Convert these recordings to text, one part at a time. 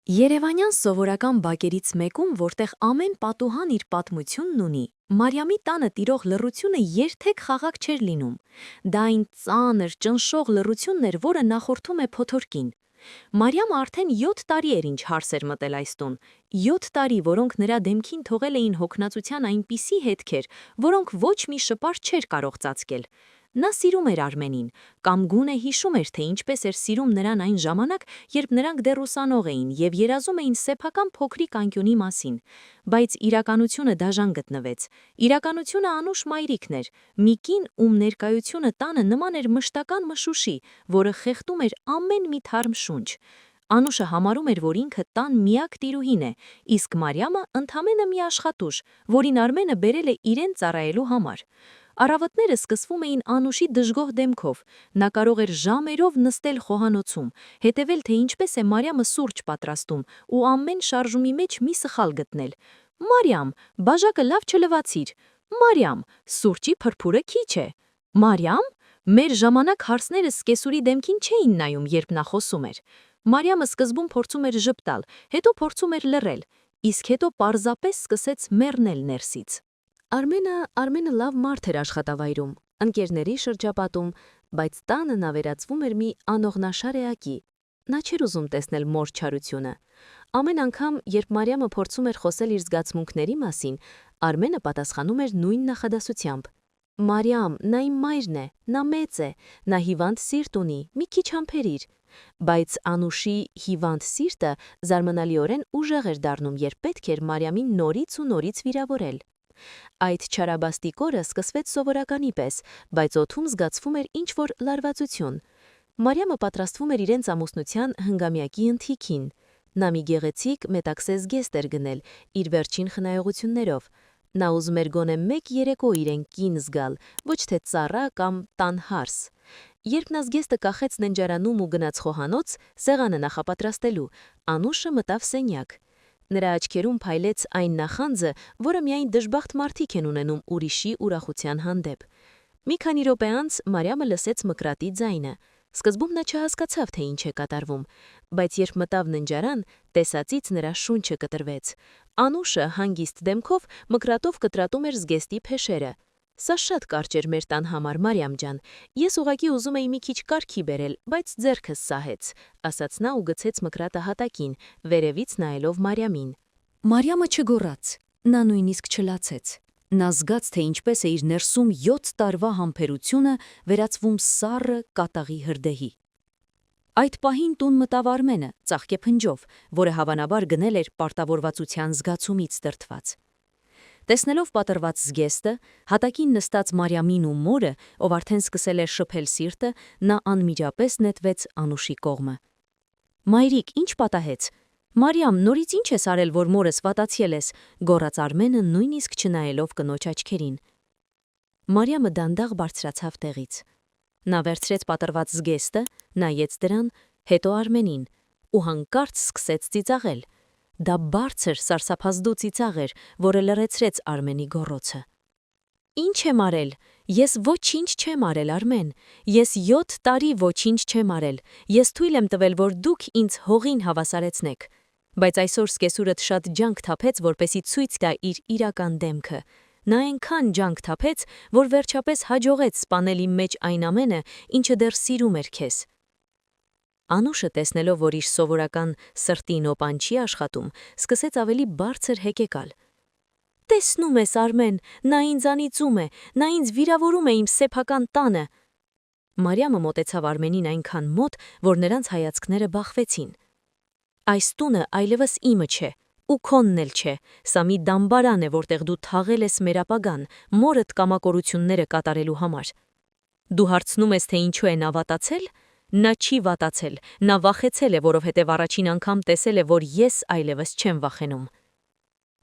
Երևանյան սովորական բակերից մեկում, որտեղ ամեն պատուհան իր պատմությունն ունի, Մարիամի տանը տիրող լռությունը երբեք խաղաղ չէր լինում։ Դա այն ծանր, ճնշող լռությունն էր, որը նախորդում է փոթորկին։ Մարիամը արդեն 7 տարի էր ինչ հարս էր մտել այս տուն, 7 տարի, որոնք նրա դեմքին թողել էին հոգնածության այնպիսի հետքեր, որոնք ոչ մի շպարտ չէր կարող ծածկել։ Նա սիրում էր Արմենին, կամ գոնե հիշում էր, թե ինչպես էր սիրում նրան այն ժամանակ, երբ նրանք դեռ ուսանող էին և երազում էին սեփական փոքրիկ անկյունի մասին, բայց իրականությունը դաժան գտնվեց։ Իրականությունը Անուշ մայրիկն էր, մի կին, ում ներկայությունը տանը նման էր մշտական մշուշի, որը խեղդում էր ամեն մի թարմ շունչ։ Անուշը համարում էր, որ ինքը տան միակ տիրուհին է, իսկ Մարիամը ընդամենը մի աշխատուժ, որին Արմենը բերել է իրեն ծառայելու համար։ Առավոտները սկսվում էին Անուշի դժգոհ դեմքով, նա կարող էր ժամերով նստել խոհանոցում, հետևել, թե ինչպես է Մարիամը սուրճ պատրաստում ու ամեն շարժումի մեջ մի սխալ գտնել։ «Մարիամ, բաժակը լավ չլվացիր»։ «Մարիամ, սուրճի փրփուրը քիչ է»։ «Մարիամ»։ Մեր ժամանակ հարսները սկեսուրի դեմքին չէին նայում, երբ նա խոսում էր։ Մարիամը սկզբում փորձում էր ժպտալ, հետո փորձում էր լռել, իսկ հետո պարզապես սկսեց մեռնել ներսից։ Արմենը լավ մարդ էր աշխատավայրում, ընկերների շրջապատում, բայց տանը նա վերածվում էր մի անողնաշար էակի։ Նա չէր ուզում տեսնել մոր չարությունը։ Ամեն անգամ, երբ Մարիամը փորձում էր խոսել իր զգացմունքների մասին, Արմենը պատասխանում էր նույն նախադասությամբ. «Մարիամ, նա իմ մայրն է, նա մեծ է, նա հիվանդ սիրտ ունի, մի քիչ համբերիր»։ Բայց Անուշի հիվանդ սիրտը զարմանալիորեն ուժեղ էր դառնում, երբ պետք էր Մարիամին նորից ու նորից վիրավորել։ Այդ չարաբաստիկ օրը սկսվեց սովորականի պես, բայց օդում զգացվում էր ինչ-որ լարվածություն։ Մարիամը պատրաստվում էր իրենց ամուսնության հնգամյակի ընթրիքին։ Նա մի գեղեցիկ մետաքսե զգեստ էր գնել, իր վերջին խնայողություններով։ Նա ուզում էր գոնե մեկ երեկո իրեն կին զգալ, ոչ թե ծառա կամ տան հարս։ Երբ նա զգեստը կախեց ննջարանում ու գնաց խոհանոց, սեղանը նախապատրաստելու, Անուշը մտավ սենյակ։ Նրա աչքերում փայլեց այն նախանձը, որը միայն դժբախտ մարդիկ են ունենում ուրիշի ուրախության հանդեպ։ Մի քանի րոպե անց Մարիամը լսեց մկրատի ձայնը։ Սկզբում նա չհասկացավ, թե ինչ է կատարվում, բայց երբ մտավ ննջարան, տեսածից նրա շունչը կտրվեց։ Անուշը հանգիստ դեմքով մկրատով կտրատում էր զգեստի փեշերը։ «Սա շատ կարճ էր մեր տան համար, Մարիամ ջան, ես ուղղակի ուզում էի մի քիչ կարգի բերել, բայց ձեռքս սահեց», ասաց նա ու գցեց մկրատը հատակին, վերևից նայելով Մարիամին։ Մարիամը չգոռաց, նա նույնիսկ չլացեց։ Նա զգաց, թե ինչպես է իր ներսում 7 տարվա համբերությունը վերածվում սառը կատաղի հրդեհի։ Այդ պահին տուն մտավ Արմենը, ծաղկեփնջով, որը հավանաբար գնել էր պարտավորվածության զգացումից դրդված։ Տեսնելով պատրված զգեստը, հատակին նստած Մարիամին ու մորը, ով արդեն սկսել էր շփել սիրտը, նա անմիջապես նետվեց Անուշի կողմը։ «Մայրիկ, ինչ պատահեց։ Մարիամ, նորից ինչ ես արել, որ մորս վատացել ես», գոռաց Արմենը նույնիսկ չնայելով կնոջ աչքերին։ Մարիամը դանդաղ բարձրացավ տեղից։ Նա վերցրեց պատրված զգեստը, նայեց դրան, հետո Արմենին, ու հանկարծ սկսեց ծիծաղել։ Դա բարձր, սարսափազդու ծիծաղ էր, որը լռեցրեց Արմենի գոռոցը։ «Ինչ եմ արել։ Ես ոչինչ չեմ արել, Արմեն։ Ես 7 տարի ոչինչ չեմ արել։ Ես թույլ եմ տվել, որ դուք ինձ հողին հավասարեցնեք։ Բայց այսօր սկեսուրդ շատ ջանք թափեց, որպեսզի ցույց տա իր իրական դեմքը։ Նա այնքան ջանք թափեց, որ վերջապես հաջողեց սպանել իմ մեջ այն ամենը, ինչը դեռ սիրում էր քեզ»։ Անուշը, տեսնելով, որ իր սովորական սրտի նոպան չի աշխատում, սկսեց ավելի բարձր հեկեկալ։ «Տեսնում ես, Արմեն, նա ինձ անիծում է, նա ինձ վիրավորում է իմ սեփական տանը»։ Մարիամը մոտեցավ Արմենին այնքան մոտ, որ նրանց հայացքները բախվեցին։ «Այս տունը այլևս իմը չէ, ու քոնն էլ չէ, սա մի դամբարան է, որտեղ դու թաղել ես մեր ապագան, մորդ կամակորությունները կատարելու համար։ Դու հարցնում ես, թե ինչու է նա վատացել։ Նա չի վատացել, նա վախեցել է, որովհետև առաջին անգամ տեսել է, որ ես այլևս չեմ վախենում»։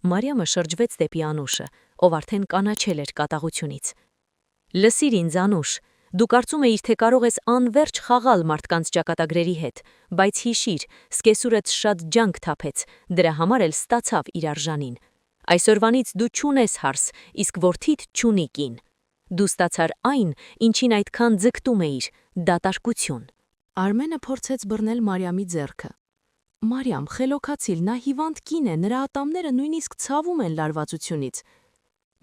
Մարիամը շրջվեց դեպի Անուշը, ով արդեն կանաչել էր կատաղությունից։ «Լսիր ինձ, Անուշ, դու կարծում էիր, թե կարող ես անվերջ խաղալ մարդկանց ճակատագրերի հետ, բայց հիշիր, սկեսուրդ շատ ջանք թափեց, դրա համար էլ ստացավ իր արժանին։ Այսօրվանից դու չունես հարս, իսկ որդիդ չունի կին։ Դու ստացար այն, ինչին այդքան ձգտում էիր՝ դատարկություն»։ Արմենը փորձեց բռնել Մարիամի ձեռքը։ Մարիամ, խելոքացիլ, նա հիվանդ կին է, նրա ատամները նույնիսկ ցավում են լարվածությունից։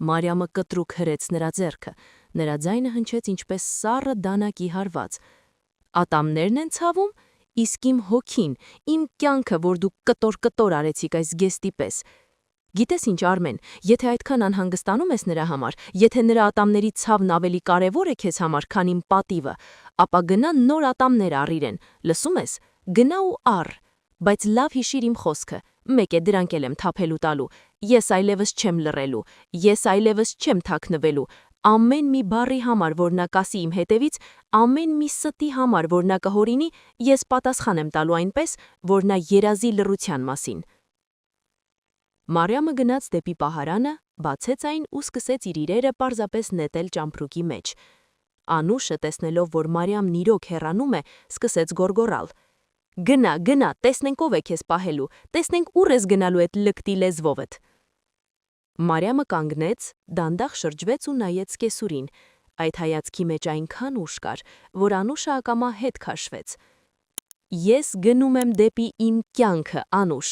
Մարիամը կտրուկ հրեց նրա ձեռքը, նրա ձայնը հնչեց ինչպես սառը դանակի հարված։ Ատամներն են ցավում, իսկ իմ հոգին, իմ կյանքը, որ դու կտոր արեցիք այս գեստի պես։ Գիտես ինչ, Արմեն, եթե այդքան անհանգստանում ես նրա համար, եթե նրա ատամների ցավն ավելի կարևոր է քեզ համար, քան իմ պատիվը, ապա գնա նոր ատամներ առ իրեն, լսում ես, գնա ու առ, բայց լավ հիշիր իմ խոսքը, մեկ է դրանք էլ եմ թափելու տալու, ես այլևս չեմ լռելու, ես այլևս չեմ թաքնվելու, ամեն մի բառի համար, որ նա կասի իմ հետևից, ամեն մի ստի համար, որ նա կհորինի, ես պատասխան եմ տալու այնպես, որ նա երազի լռության մասին։ Մարիամը գնաց դեպի պահարանը, բացեց այն ու սկսեց իր իրերը պարզապես նետել ճամպրուկի մեջ։ Անուշը, տեսնելով, որ Մարիամն իրոք հեռանում է, սկսեց գոռգոռալ. «Գնա, գնա, տեսնենք ով է քեզ պահելու, տեսնենք ուր ես գնալու այդ լկտի լեզվովդ»։ Մարիամը կանգնեց, դանդաղ շրջվեց ու նայեց կեսուրին, այդ հայացքի մեջ այնքան ուժ կար, որ Անուշը ակամա հետ քաշվեց։ «Ես գնում եմ դեպի իմ կյանքը, Անուշ,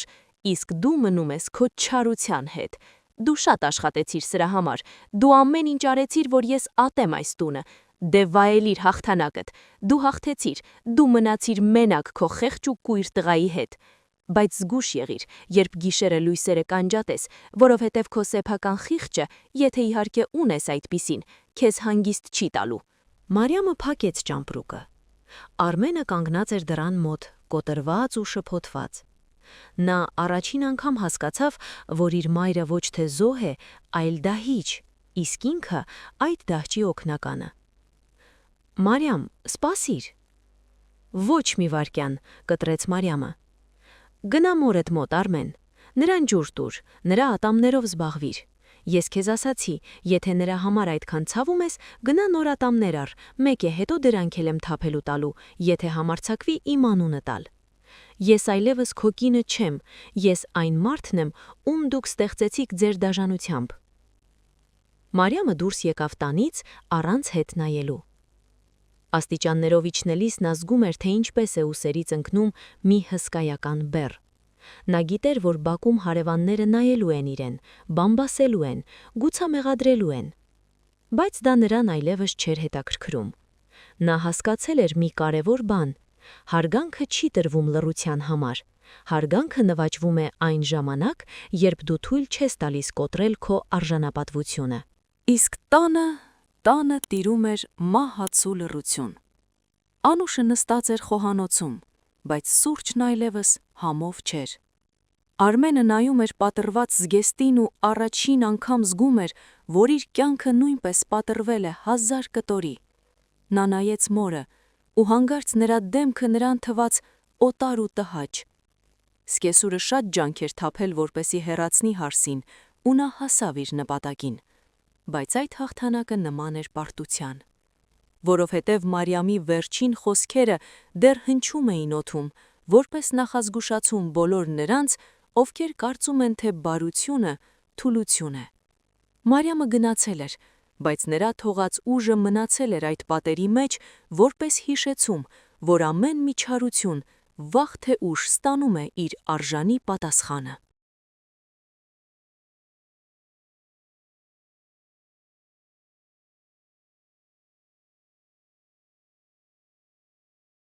իսկ դու մնում ես քո չարության հետ։ Դու շատ աշխատեցիր սրա համար, դու ամեն ինչ արեցիր, որ ես ատեմ այս տունը, դե վայելիր հաղթանակդ, դու հաղթեցիր, դու մնացիր մենակ քո խեղճ ու կույր տղայի հետ։ Բայց զգուշ եղիր, երբ գիշերը լույսերը կանջատես, որովհետև քո սեփական խիղճը, եթե իհարկե ունես այդպիսին, քեզ հանգիստ չի տալու»։ Մարիամը փակեց ճամպրուկը։ Արմենը կանգնած էր դռան մոտ, կոտրված ու շփոթված։ Նա առաջին անգամ հասկացավ, որ իր մայրը ոչ թե զոհ է, այլ դահիճ, իսկ ինքը այդ դահճի օգնականը։ «Մարիամ, սպասիր»։ «Ոչ մի վայրկյան», կտրեց Մարիամը։ «Գնա մորդ մոտ, Արմեն, նրան ջուր տուր, նրա ատամներով զբաղվիր։ Ես քեզ ասացի, եթե նրա համար այդքան ցավում ես, գնա նոր ատամներ առ, մեկ է հետո դրանք էլ եմ թափելու տալու, եթե համարձակվի իմ անունը տալ։ Ես այլևս քո կինը չեմ, ես այն մարդն եմ, ում դուք ստեղծեցիք ձեր դաժանությամբ»։ Մարիամը դուրս եկավ տանից առանց հետ նայելու։ Աստիճաններով իջնելիս նա զգում էր, թե ինչպես է ուսերից ընկնում մի հսկայական բեռ։ Նա գիտեր, որ բակում հարևանները նայելու են իրեն, բամբասելու են, գուցամեղադրելու են։ Բայց դա նրան այլևս չէր հետաքրքրում։ Նա հասկացել էր մի կարևոր բան. հարգանքը չի տրվում լռության համար, հարգանքը նվաճվում է այն ժամանակ, երբ դու թույլ չես տալիս կոտրել քո արժանապատվությունը։ Իսկ տանը տիրում էր մահացու լռություն։ Անուշը նստած էր խոհանոցում, բայց սուրճն այլևս համով չէր։ Արմենը նայում էր պատռված զգեստին ու առաջին անգամ զգում էր, որ իր կյանքը նույնպես պատռվել է 1000 կտորի։ Նա նայեց մորը, ու հանկարծ նրա դեմքը նրան թվաց օտար ու տհաճ։ Սկեսուրը շատ ջանք էր թափել, որպեսի հեռացնի հարսին, ու նա հասավ իր նպատակին։ Բայց այդ հաղթանակը նման էր պարտության։ Որովհետև Մարիամի վերջին խոսքերը դեռ հնչում էին օդում, որպես նախազգուշացում բոլոր նրանց, ովքեր կարծում են, թե բարությունը թուլություն է։ Մարիամը գնացել էր, բայց նրա թողած ուժը մնացել էր այդ պատերի մեջ, որպես հիշեցում, որ ամեն մի չարություն վաղ թե ուշ ստանում է իր արժանի պատասխանը։